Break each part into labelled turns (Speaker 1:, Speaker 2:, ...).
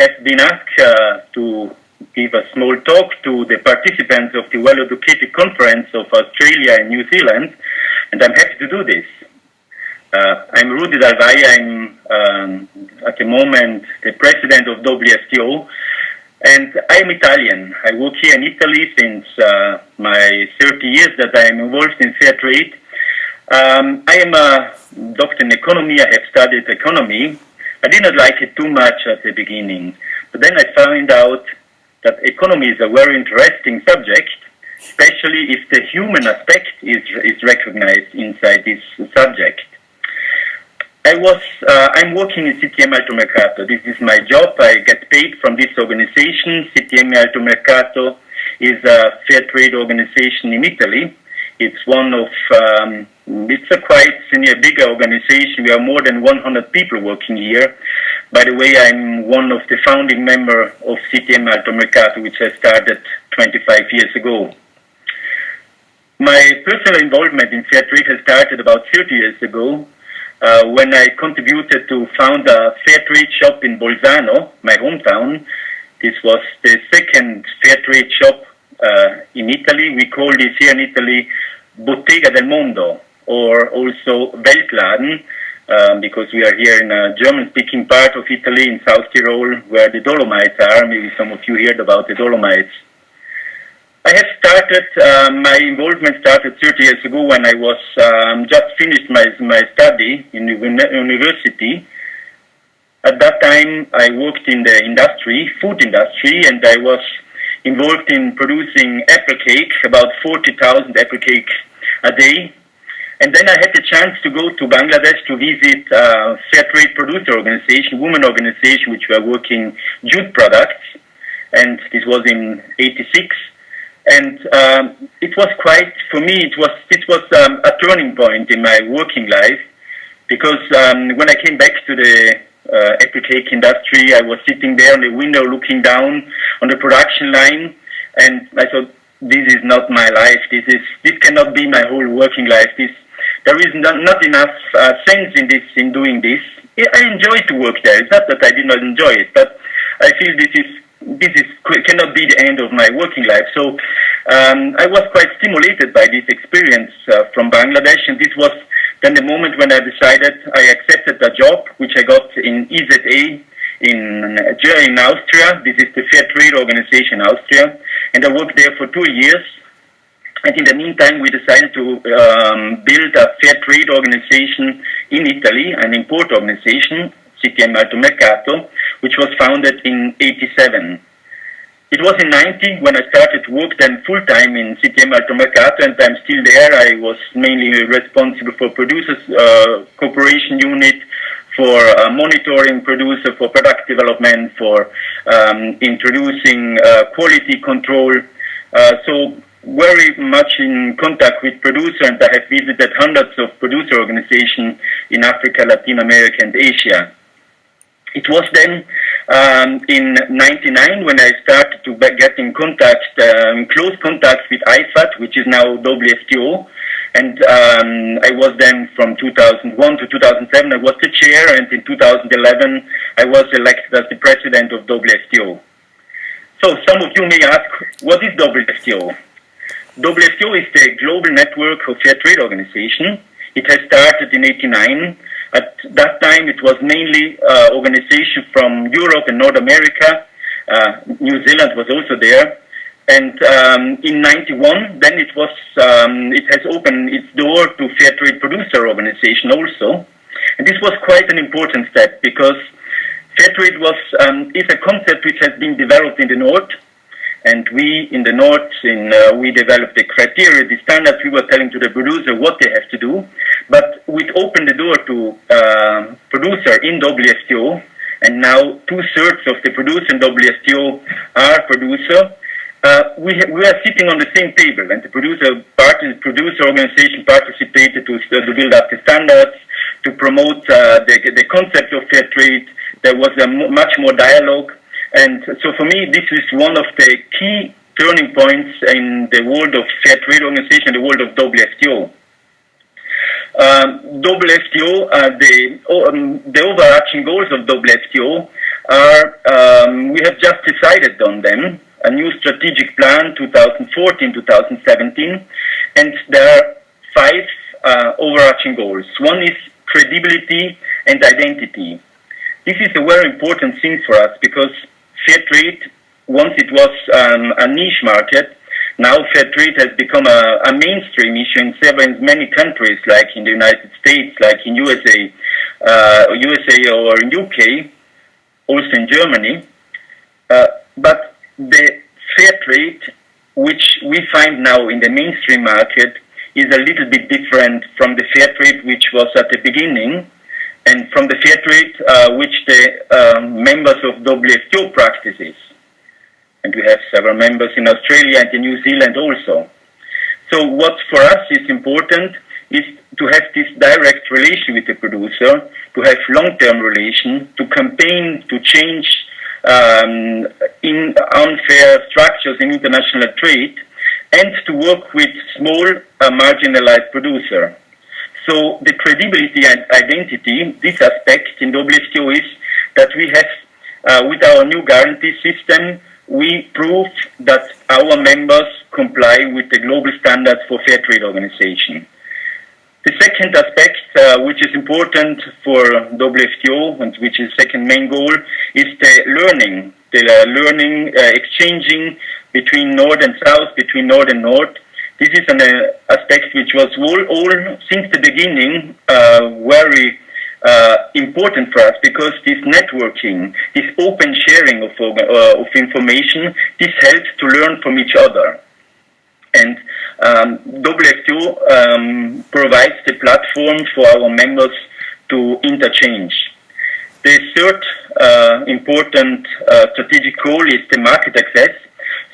Speaker 1: have been asked to give a small talk to the participants of the Well-Educated Conference of Australia and New Zealand, and I'm happy to do this. I'm Rudi Dalvai. I'm at the moment the president of WFTO, and I'm Italian. I work here in Italy since my 30 years that I am involved in fair trade. I am a doctor in economy. I have studied economy. I did not like it too much at the beginning, but then I found out that economy is a very interesting subject, especially if the human aspect is recognized inside this subject. I'm working in CTM Alto Mercato. This is my job. I get paid from this organization. CTM Alto Mercato is a fair trade organization in Italy. It's one of, it's a quite senior, bigger organization. We are more than 100 people working here. By the way, I'm one of the founding members of CTM Alto Mercato, which I started 25 years ago. My personal involvement in fair trade has started about 30 years ago, when I contributed to found a fair trade shop in Bolzano, my hometown. This was the second fair trade shop in Italy. We call this here in Italy Bottega del Mondo, or also Weltladen, because we are here in a German-speaking part of Italy, in South Tyrol, where the Dolomites are. Maybe some of you heard about the Dolomites. I have started, my involvement started 30 years ago when I was just finished my study in the university. At that time, I worked in the industry, food industry, and I was involved in producing apple cake, about 40,000 apple cakes a day. And then I had the chance to go to Bangladesh to visit a fair trade producer organization, women organization, which were working jute products. And this was in '86. And it was quite, for me, it was a turning point in my working life, because when I came back to the apple cake industry, I was sitting there on the window looking down on the production line, and I thought, this is not my life. This cannot be my whole working life. There is not enough sense in doing this. I enjoy to work there. It's not that I did not enjoy it, but I feel this cannot be the end of my working life. So I was quite stimulated by this experience from Bangladesh, and this was then the moment when I decided I accepted a job which I got in EZA in Austria. This is the fair trade organization in Austria, and I worked there for 2 years. And in the meantime, we decided to build a fair trade organization in Italy, an import organization, CTM Alto Mercato, which was founded in '87. It was in '90 when I started to work then full-time in CTM Alto Mercato, and I'm still there. I was mainly responsible for producers cooperation unit, for monitoring producer, for product development, for introducing quality control. So very much in contact with producer, and I have visited hundreds of producer organizations in Africa, Latin America, and Asia. It was then in '99 when I started to get in contact, close contact with IFAT, which is now WFTO. And I was then from 2001 to 2007, I was the chair, and in 2011, I was elected as the president of WFTO. So some of you may ask, what is WFTO? WFTO is the global network of fair trade organization. It has started in '89. At that time, it was mainly organization from Europe and North America. New Zealand was also there. And in '91, then it has opened its door to fair trade producer organization also. And this was quite an important step, because fair trade is a concept which has been developed in the North. And we in the North, we developed the criteria, the standards. We were telling to the producer what they have to do. But we opened the door to producer in WFTO, and now 2/3 of the producer in WFTO are producer. We are sitting on the same table, and the producer organization participated to build up the standards, to promote the concept of fair trade. There was much more dialogue. And so for me, this is one of the key turning points in the world of fair trade organization, the world of WFTO. WFTO, the overarching goals of WFTO we have just decided on them, a new strategic plan 2014-2017, and there are 5 overarching goals. One is credibility and identity. This is a very important thing for us because fair trade, once it was a niche market, now fair trade has become a mainstream issue in many countries, like in the United States, like in USA or in UK, also in Germany. But the fair trade, which we find now in the mainstream market, is a little bit different from the fair trade which was at the beginning, and from the fair trade which the members of WFTO practices. And we have several members in Australia and in New Zealand also. So what for us is important is to have this direct relation with the producer, to have long-term relation, to campaign to change in unfair structures in international trade, and to work with small marginalized producer. So the credibility and identity, this aspect in WFTO is that we have, with our new guarantee system, we prove that our members comply with the global standards for fair trade organization. The second aspect, which is important for WFTO, and which is the second main goal, is the learning exchanging between North and South, between North and North. This is an aspect which was all since the beginning very important for us, because this networking, this open sharing of information, this helps to learn from each other. And WFTO provides the platform for our members to interchange. The third important strategic goal is the market access.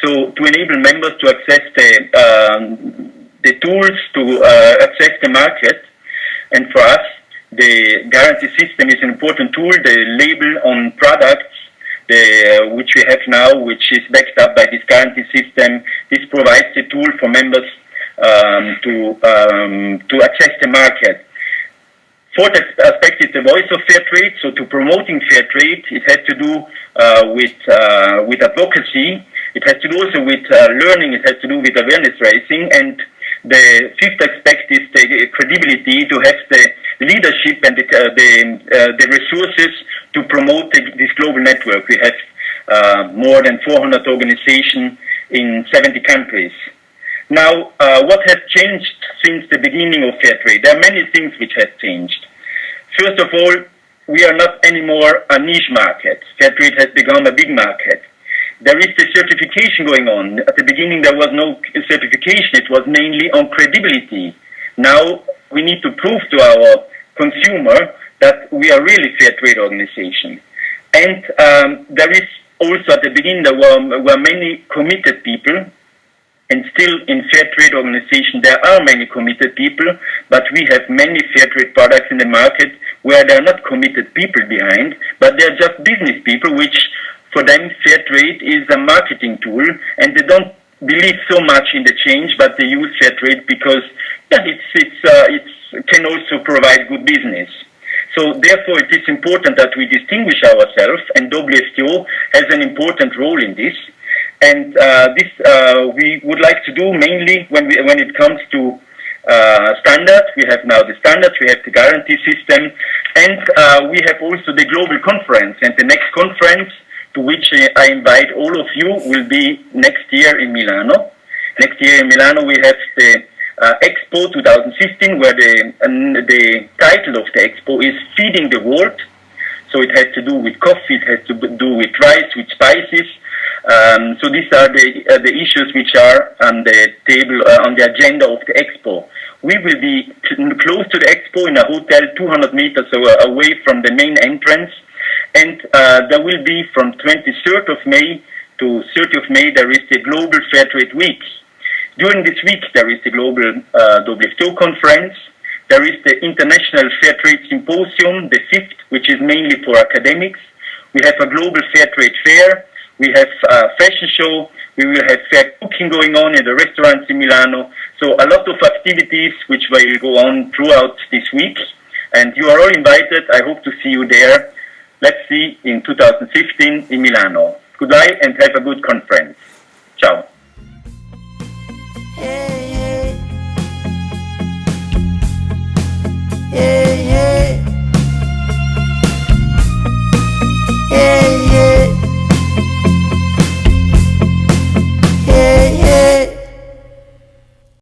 Speaker 1: So to enable members to access the tools to access the market, and for us, the guarantee system is an important tool. The label on products, which we have now, which is backed up by this guarantee system, this provides the tool for members to access the market. Fourth aspect is the voice of fair trade. So to promoting fair trade, it has to do with advocacy. It has to do also with learning. It has to do with awareness raising. And the fifth aspect is the credibility, to have the leadership and the resources to promote this global network. We have more than 400 organizations in 70 countries. Now, what has changed since the beginning of fair trade? There are many things which have changed. First of all, we are not anymore a niche market. Fair trade has become a big market. There is the certification going on. At the beginning, there was no certification. It was mainly on credibility. Now, we need to prove to our consumer that we are really fair trade organization. And there is also, at the beginning, there were many committed people. And still in fair trade organization, there are many committed people, but we have many fair trade products in the market where there are not committed people behind, but they're just business people, which for them fair trade is a marketing tool, and they don't believe so much in the change, but they use fair trade because it can also provide good business. So therefore it is important that we distinguish ourselves, and WFTO has an important role in this. And this we would like to do mainly when it comes to standards. We have now the standards, we have the guarantee system, and we have also the global conference. And the next conference, to which I invite all of you, will be next year in Milano. Next year in Milano we have the Expo 2015, where the title of the Expo is Feeding the World. So it has to do with coffee, it has to do with rice, with spices. So these are the issues which are on the table, on the agenda of the Expo. We will be close to the Expo in a hotel 200 meters away from the main entrance. And there will be from 23rd of May to 30th of May, there is the Global Fair Trade Week. During this week, there is the Global WFTO Conference. There is the International Fair Trade Symposium, the 5th, which is mainly for academics. We have a Global Fair Trade Fair. We have a fashion show. We will have fair cooking going on in the restaurants in Milano. So a lot of activities which will go on throughout this week. And you are all invited. I hope to see you there. Let's see in 2015 in Milano. Goodbye and have a good conference. Ciao.